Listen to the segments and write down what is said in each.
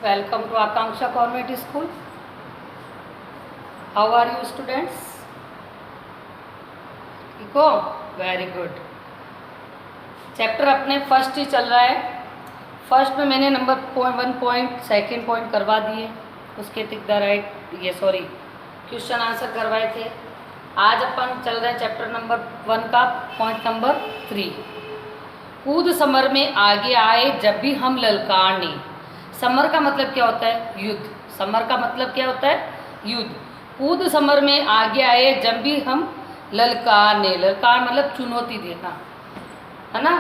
Welcome to Akanksha Convent School. How are you students? ठीक हो? Very good. Chapter अपने first ही चल रहा है. फर्स्ट में मैंने नंबर 1 पॉइंट सेकेंड पॉइंट करवा दिए, उसके tick the right question answer करवाए थे. आज अपन चल रहे हैं चैप्टर नंबर 1 का पॉइंट नंबर 3. कूद समर में आगे आए जब भी हम ललकारने. समर का मतलब क्या होता है? युद्ध. समर का मतलब क्या होता है? युद्ध. कूद समर में आगे आए जब भी हम ललकारने. ललकार मतलब चुनौती देना, है ना.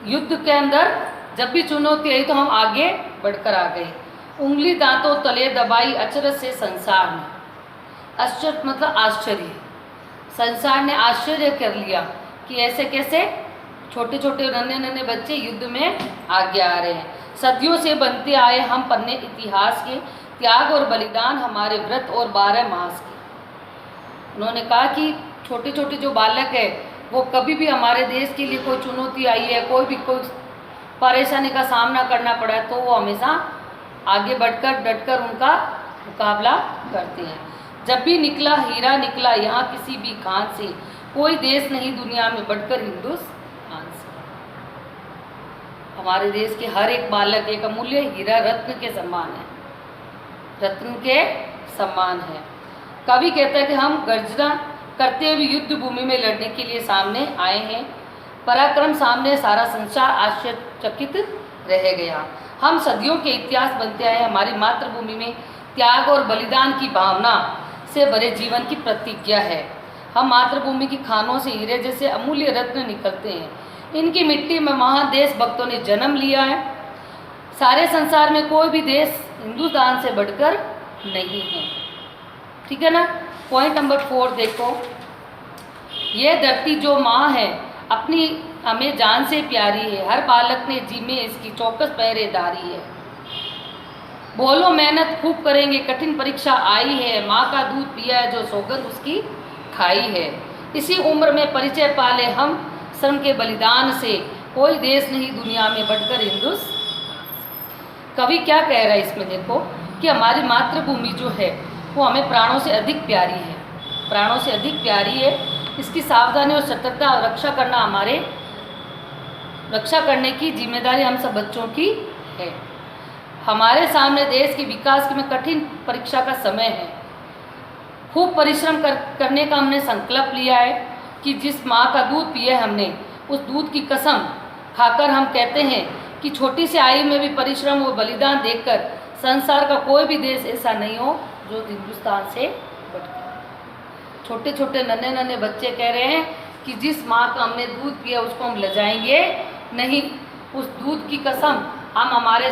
युद्ध के अंदर जब भी चुनौती आई तो हम आगे बढ़कर आ गए. उंगली दांतों तले दबाई अचरज से संसार ने. आश्चर्य मतलब आश्चर्य. संसार ने आश्चर्य कर लिया कि ऐसे कैसे छोटे छोटे नन्हे नन्हे बच्चे युद्ध में आगे आ रहे हैं. सदियों से बनते आए हम पन्ने इतिहास के, त्याग और बलिदान हमारे व्रत और 12 मास के. उन्होंने कहा कि छोटे छोटे जो बालक है वो कभी भी हमारे देश के लिए कोई चुनौती आई है, कोई परेशानी का सामना करना पड़ा है तो वो हमेशा आगे बढ़कर डटकर उनका मुकाबला करते हैं. जब भी निकला हीरा निकला यहाँ किसी भी खान से, कोई देश नहीं दुनिया में बढ़कर हिंदुस्तान से. हमारे देश के हर एक बालक एक अमूल्य हीरा रत्न के समान है, रत्न के समान है. कवि कहता है कि हम गर्जना करते हुए युद्ध भूमि में लड़ने के लिए सामने आए हैं. पराक्रम सामने सारा संसार आश्चर्यचकित रह गया. हम सदियों के इतिहास बनते आए. हमारी मातृभूमि में त्याग और बलिदान की भावना से भरे जीवन की प्रतिज्ञा है. हम मातृभूमि की खानों से हीरे जैसे अमूल्य रत्न निकलते हैं. इनकी मिट्टी में महान देशभक्तों ने जन्म लिया है. सारे संसार में कोई भी देश हिंदुस्तान से बढ़कर नहीं है. ठीक है ना. पॉइंट नंबर 4 देखो. ये धरती जो माँ है अपनी हमें जान से प्यारी है. हर बालक ने जी में इसकी चौकस पहरेदारी है. बोलो मेहनत खूब करेंगे कठिन परीक्षा आई है. माँ का दूध पिया है जो सौगंध उसकी खाई है. इसी उम्र में परिचय पाले हम श्रम के बलिदान से, कोई देश नहीं दुनिया में बढ़कर हिंदुस्तान. कवि क्या कह रहा है इसमें देखो कि हमारी मातृभूमि जो है वो हमें प्राणों से अधिक प्यारी है. प्राणों से अधिक प्यारी है. इसकी सावधानी और सतर्कता और रक्षा करने की जिम्मेदारी हम सब बच्चों की है. हमारे सामने देश के विकास में कठिन परीक्षा का समय है. खूब परिश्रम करने का हमने संकल्प लिया है कि जिस माँ का दूध पिया हमने उस दूध की कसम खाकर हम कहते हैं कि छोटी सी आयु में भी परिश्रम और बलिदान देखकर संसार का कोई भी देश ऐसा नहीं हो जो हिंदुस्तान से बढ़कर. छोटे छोटे नन्हे नन्हे बच्चे कह रहे हैं कि जिस माँ का हमने दूध पिया उसको हम लजाएंगे नहीं. उस दूध की कसम हम हमारे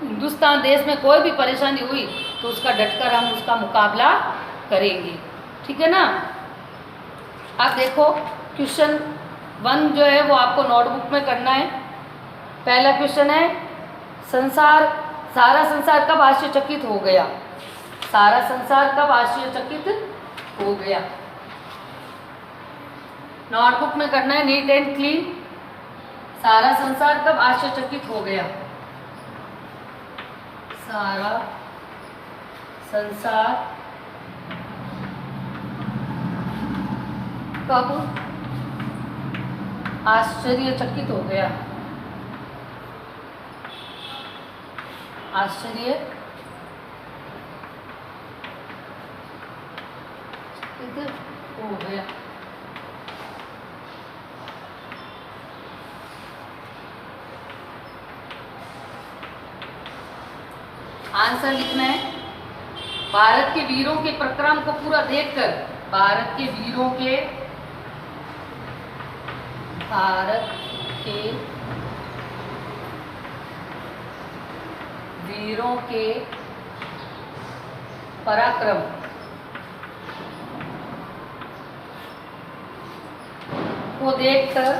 हिंदुस्तान देश में कोई भी परेशानी हुई तो उसका डटकर हम उसका मुकाबला करेंगे. ठीक है ना. आप देखो क्वेश्चन 1 जो है वो आपको नोटबुक में करना है. पहला क्वेश्चन है सारा संसार कब आश्चर्यचकित हो गया. सारा संसार कब आश्चर्यचकित हो गया. नोटबुक में करना है नीट एंड क्लीन. सारा संसार कब आश्चर्यचकित हो गया. सारा संसार कब आश्चर्यचकित हो गया. आश्चर्य हो गया. आंसर लिखना है. भारत के वीरों के पराक्रम को पूरा देखकर, भारत के वीरों के पराक्रम को देखकर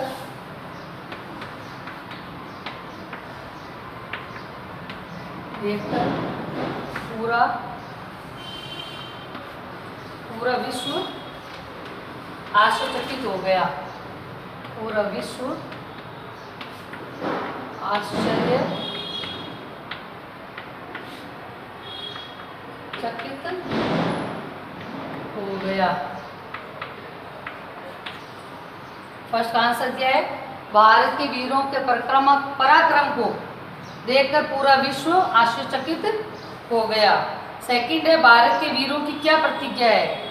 पूरा विश्व आश्चर्यचकित हो गया. पूरा विश्व आश्चर्य चकित हो गया। फर्स्ट आंसर क्या है? भारत के वीरों के पराक्रम को देखकर पूरा विश्व आश्चर्यचकित हो गया। सेकंड है, भारत के वीरों की क्या प्रतिज्ञा है?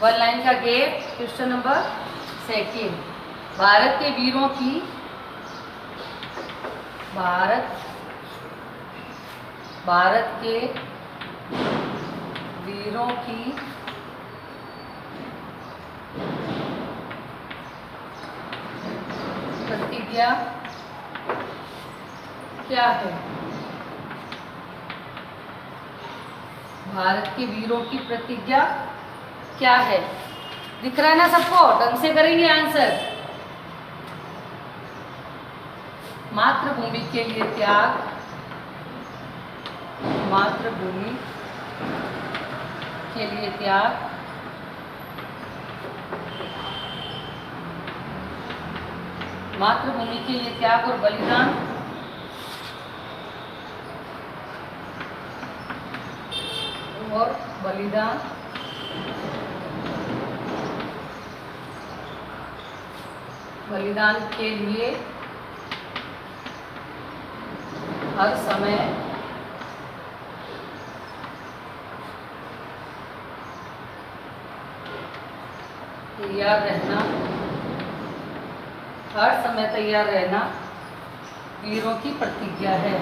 वन लाइन का gap. Question number second, Bharat के वीरों की भारत के वीरों की प्रतिज्ञा क्या है? भारत के वीरों की प्रतिज्ञा क्या है? दिख रहा है ना सबको? ढंग से करेंगे आंसर। मातृभूमि के लिए त्याग, मातृभूमि के लिए त्याग, मातृभूमि के लिए त्याग और बलिदान, बलिदान के लिए हर समय तैयार रहना, हर समय तैयार रहना वीरों की प्रतिज्ञा है।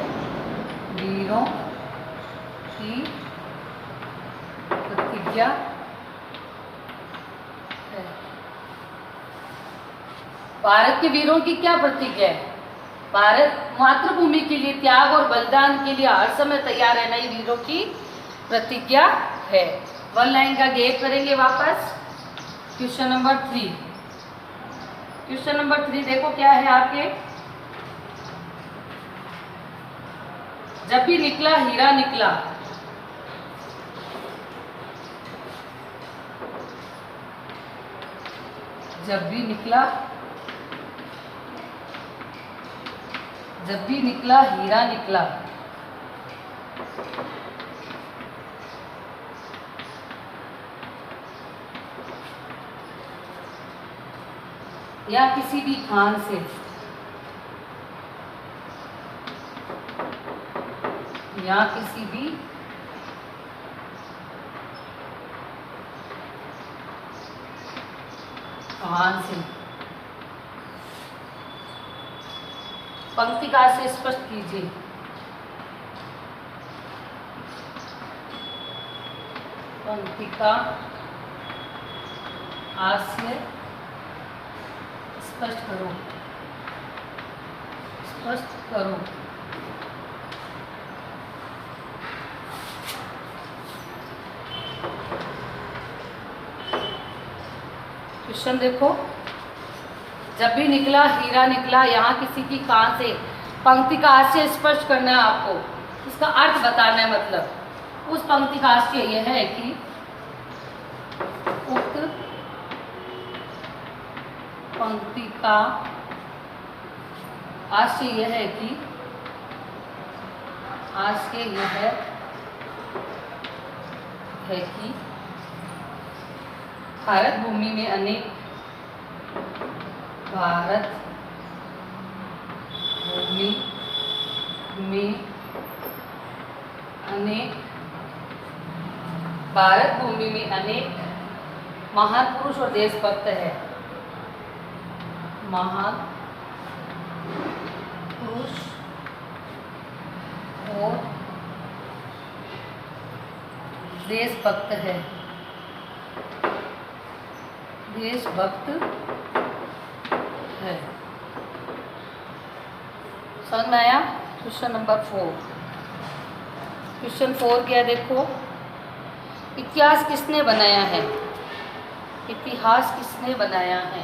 वीरों की प्रतिज्ञा है। भारत के वीरों की क्या प्रतिज्ञा है? भारत मातृभूमि के लिए त्याग और बलिदान के लिए हर समय तैयार रहना ही वीरों की प्रतिज्ञा है। वन लाइन का गैप करेंगे वापस। क्वेश्चन नंबर 3, क्वेश्चन नंबर 3 देखो क्या है आपके। जब भी निकला हीरा निकला, जब भी निकला हीरा निकला, या किसी भी खान से, या किसी भी खान से, पंक्तिका से स्पष्ट कीजिए। पंक्तिका आशय स्पष्ट करो, स्पष्ट करो। क्वेश्चन देखो, जब भी निकला हीरा निकला, यहाँ किसी की कान से, पंक्ति का आशय स्पष्ट करना है आपको, इसका अर्थ बताना है। मतलब उस पंक्ति का आशय यह है कि उक्त पंक्ति का आशय यह है कि भारत भूमि में अनेक महान पुरुष और देशभक्त है। महान पुरुष और देशभक्त है, देशभक्त है। समझ में आया? क्वेश्चन नंबर 4, क्वेश्चन 4 क्या देखो, इतिहास किसने बनाया है? इतिहास किसने बनाया है?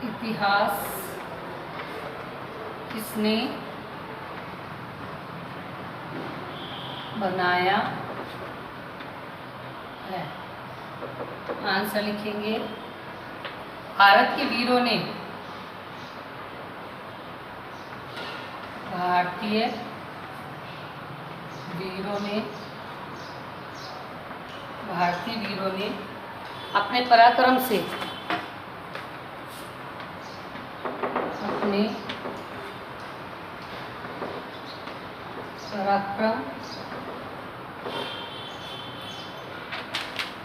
इतिहास किसने बनाया है? आंसर लिखेंगे, भारत के वीरों ने भारतीय वीरों ने अपने पराक्रम से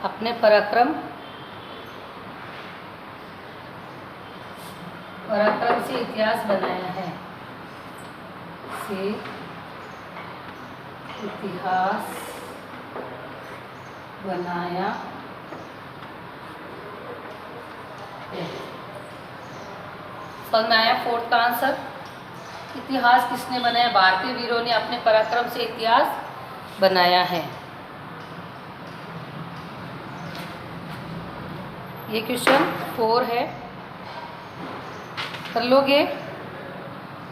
अपने पराक्रम से इतिहास बनाया है, समझ में आया? फोर्थ का आंसर, इतिहास किसने बनाया? भारतीय वीरों ने अपने पराक्रम से इतिहास बनाया है। ये क्वेश्चन 4 है, कर लोगे?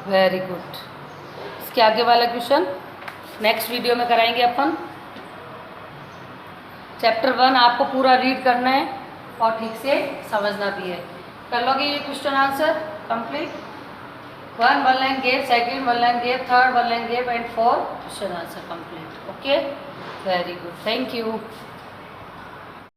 Very good. इसके आगे वाला क्वेश्चन नेक्स्ट वीडियो में कराएंगे अपन। चैप्टर 1 आपको पूरा रीड करना है और ठीक से समझना भी है। कर लोगे ये question answer complete? 1 line gap, second 1 line gap, third 1 line gap and 4 question answer complete. Okay, very good, thank you.